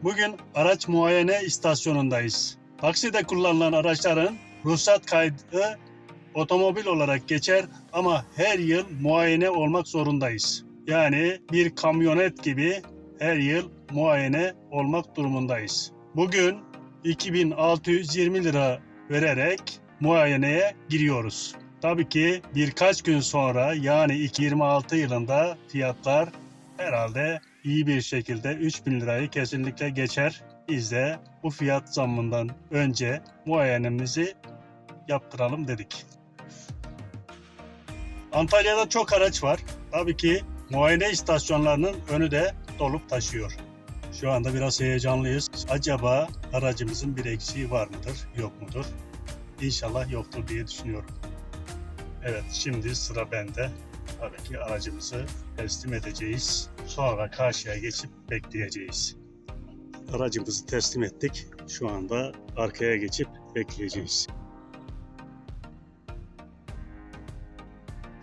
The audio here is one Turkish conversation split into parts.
Bugün araç muayene istasyonundayız. Takside kullanılan araçların ruhsat kaydı otomobil olarak geçer ama her yıl muayene olmak zorundayız. Yani bir kamyonet gibi her yıl muayene olmak durumundayız. Bugün 2620 lira vererek muayeneye giriyoruz. Tabii ki birkaç gün sonra yani 2026 yılında fiyatlar herhalde iyi bir şekilde 3000 lirayı kesinlikle geçer. Biz de bu fiyat zammından önce muayenemizi yaptıralım dedik. Antalya'da çok araç var. Tabii ki muayene istasyonlarının önü de dolup taşıyor. Şu anda biraz heyecanlıyız. Acaba aracımızın bir eksiği var mıdır, yok mudur? İnşallah yoktur diye düşünüyorum. Evet, şimdi sıra bende. Tabii ki aracımızı teslim edeceğiz. Sonra karşıya geçip bekleyeceğiz. Aracımızı teslim ettik. Şu anda arkaya geçip bekleyeceğiz.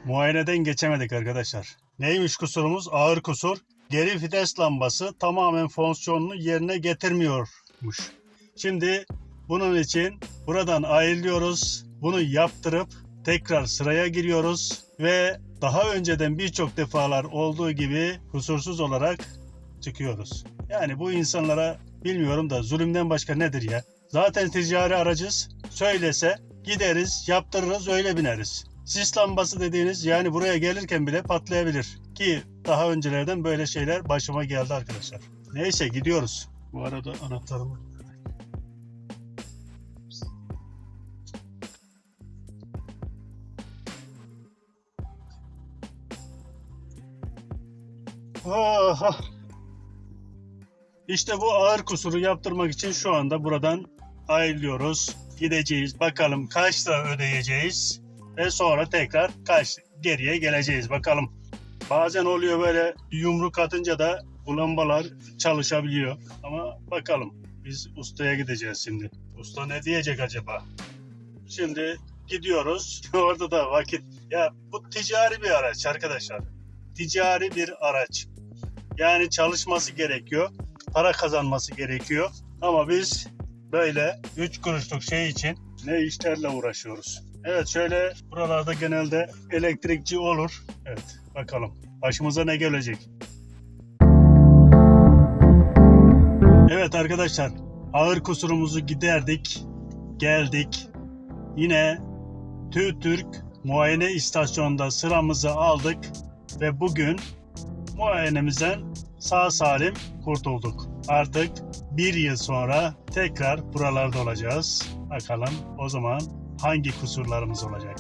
Muayeneden geçemedik arkadaşlar. Neymiş kusurumuz? Ağır kusur. Geri vites lambası tamamen fonksiyonunu yerine getirmiyormuş. Şimdi bunun için buradan ayrılıyoruz. Bunu yaptırıp tekrar sıraya giriyoruz ve daha önceden birçok defalar olduğu gibi kusursuz olarak çıkıyoruz. Yani bu insanlara bilmiyorum da zulümden başka nedir ya? Zaten ticari aracız. Söylese gideriz, yaptırırız, öyle bineriz. Sis lambası dediğiniz yani buraya gelirken bile patlayabilir. Ki daha öncelerden böyle şeyler başıma geldi arkadaşlar. Neyse gidiyoruz. Bu arada anahtarımı... Aha. İşte bu ağır kusuru yaptırmak için şu anda buradan ayrılıyoruz. Gideceğiz. Bakalım kaç lira ödeyeceğiz. Ve sonra tekrar geriye geleceğiz. Bakalım. Bazen oluyor böyle yumruk atınca da bu lambalar çalışabiliyor. Ama bakalım. Biz ustaya gideceğiz şimdi. Usta ne diyecek acaba? Şimdi gidiyoruz. Orada da vakit. Ya bu ticari bir araç arkadaşlar. Ticari bir araç. Yani çalışması gerekiyor. Para kazanması gerekiyor. Ama biz böyle 3 kuruşluk şey için ne işlerle uğraşıyoruz. Evet, şöyle buralarda genelde elektrikçi olur. Evet, bakalım başımıza ne gelecek. Evet arkadaşlar, ağır kusurumuzu giderdik. Geldik. Yine TÜTÜRK muayene istasyonunda sıramızı aldık ve bugün muayenemizden sağ salim kurtulduk. Artık bir yıl sonra tekrar buralarda olacağız. Bakalım o zaman hangi kusurlarımız olacak?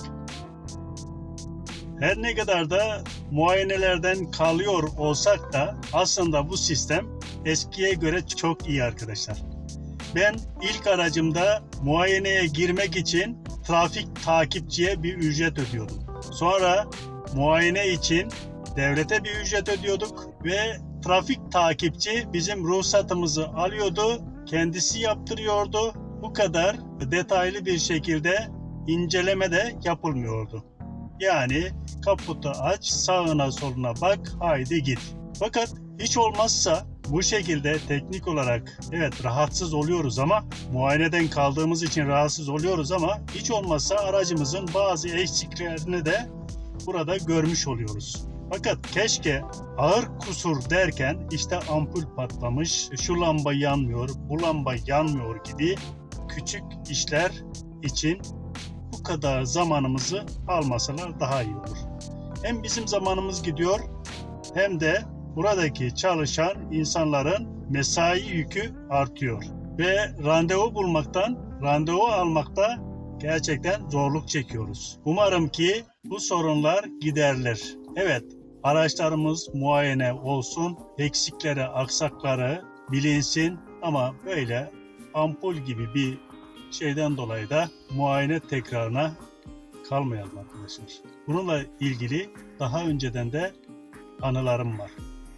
Her ne kadar da muayenelerden kalıyor olsak da aslında bu sistem eskiye göre çok iyi arkadaşlar. Ben ilk aracımda muayeneye girmek için trafik takipçiye bir ücret ödüyordum. Sonra muayene için devlete bir ücret ödüyorduk ve trafik takipçi bizim ruhsatımızı alıyordu, kendisi yaptırıyordu. Bu kadar detaylı bir şekilde inceleme de yapılmıyordu. Yani kaputu aç, sağına soluna bak, haydi git. Fakat hiç olmazsa bu şekilde teknik olarak evet rahatsız oluyoruz ama muayeneden kaldığımız için rahatsız oluyoruz ama hiç olmazsa aracımızın bazı eksiklerini de burada görmüş oluyoruz. Fakat keşke ağır kusur derken işte ampul patlamış, şu lamba yanmıyor, bu lamba yanmıyor gibi küçük işler için bu kadar zamanımızı almasalar daha iyi olur. Hem bizim zamanımız gidiyor hem de buradaki çalışan insanların mesai yükü artıyor. Ve randevu almakta gerçekten zorluk çekiyoruz. Umarım ki bu sorunlar giderilir. Evet, araçlarımız muayene olsun, eksikleri, aksakları bilinsin ama böyle ampul gibi bir şeyden dolayı da muayene tekrarına kalmayalım arkadaşlar. Bununla ilgili daha önceden de anılarım var.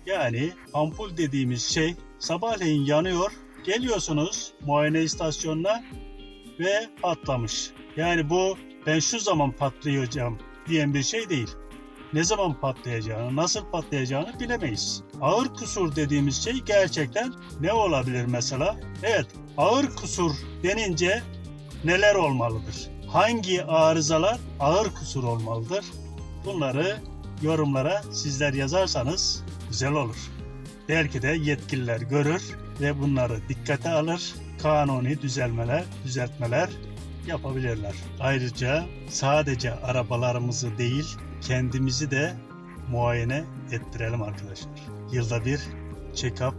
Yani ampul dediğimiz şey sabahleyin yanıyor, geliyorsunuz muayene istasyonuna ve patlamış. Yani bu ben şu zaman patlayacağım diyen bir şey değil. ne zaman patlayacağını, nasıl patlayacağını bilemeyiz. Ağır kusur dediğimiz şey gerçekten ne olabilir mesela? Evet, ağır kusur denince neler olmalıdır? Hangi arızalar ağır kusur olmalıdır? Bunları yorumlara sizler yazarsanız güzel olur. Belki de yetkililer görür ve bunları dikkate alır, kanuni düzeltmeler yapabilirler. Ayrıca sadece arabalarımızı değil, kendimizi de muayene ettirelim arkadaşlar. Yılda bir check-up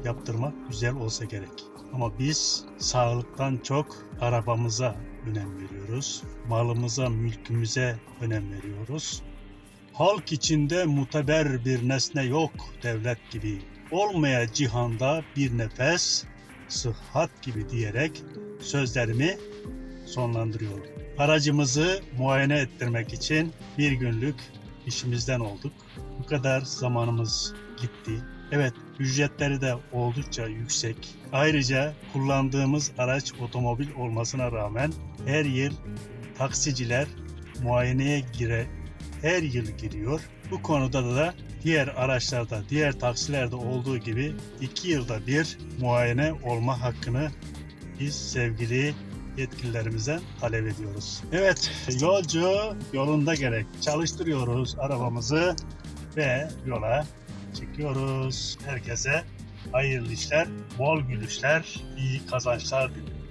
yaptırmak güzel olsa gerek. Ama biz sağlıktan çok arabamıza önem veriyoruz. Malımıza, mülkümüze önem veriyoruz. Halk içinde muteber bir nesne yok devlet gibi. Olmaya cihanda bir nefes, sıhhat gibi diyerek sözlerimi sonlandırıyorum. Aracımızı muayene ettirmek için bir günlük işimizden olduk. Bu kadar zamanımız gitti. Evet, ücretleri de oldukça yüksek. Ayrıca kullandığımız araç otomobil olmasına rağmen her yıl taksiciler muayeneye her yıl giriyor. Bu konuda da diğer araçlarda, diğer taksilerde olduğu gibi 2 yılda bir muayene olma hakkını biz sevgili yetkililerimizden talep ediyoruz. Evet, yolcu yolunda gerek. Çalıştırıyoruz arabamızı ve yola çekiyoruz. Herkese hayırlı işler, bol gülüşler, iyi kazançlar diliyorum.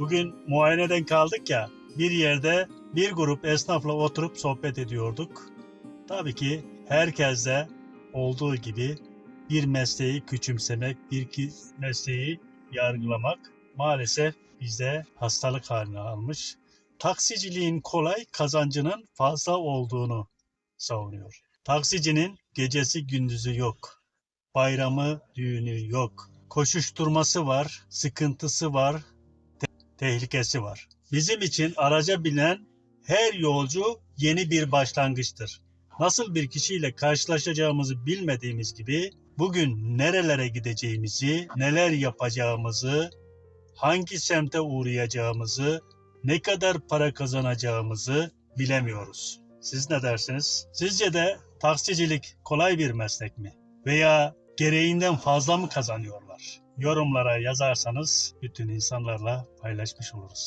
Bugün muayeneden kaldık ya, bir yerde bir grup esnafla oturup sohbet ediyorduk. Tabii ki herkeste olduğu gibi bir mesleği küçümsemek, bir mesleği yargılamak maalesef bizde hastalık haline almış. Taksiciliğin kolay, kazancının fazla olduğunu savunuyor. Taksicinin gecesi gündüzü yok, bayramı düğünü yok, koşuşturması var, sıkıntısı var, tehlikesi var. Bizim için araca binen her yolcu yeni bir başlangıçtır. Nasıl bir kişiyle karşılaşacağımızı bilmediğimiz gibi bugün nerelere gideceğimizi, neler yapacağımızı, hangi semte uğrayacağımızı, ne kadar para kazanacağımızı bilemiyoruz. Siz ne dersiniz? Sizce de taksicilik kolay bir meslek mi? Veya gereğinden fazla mı kazanıyorlar? Yorumlara yazarsanız bütün insanlarla paylaşmış oluruz.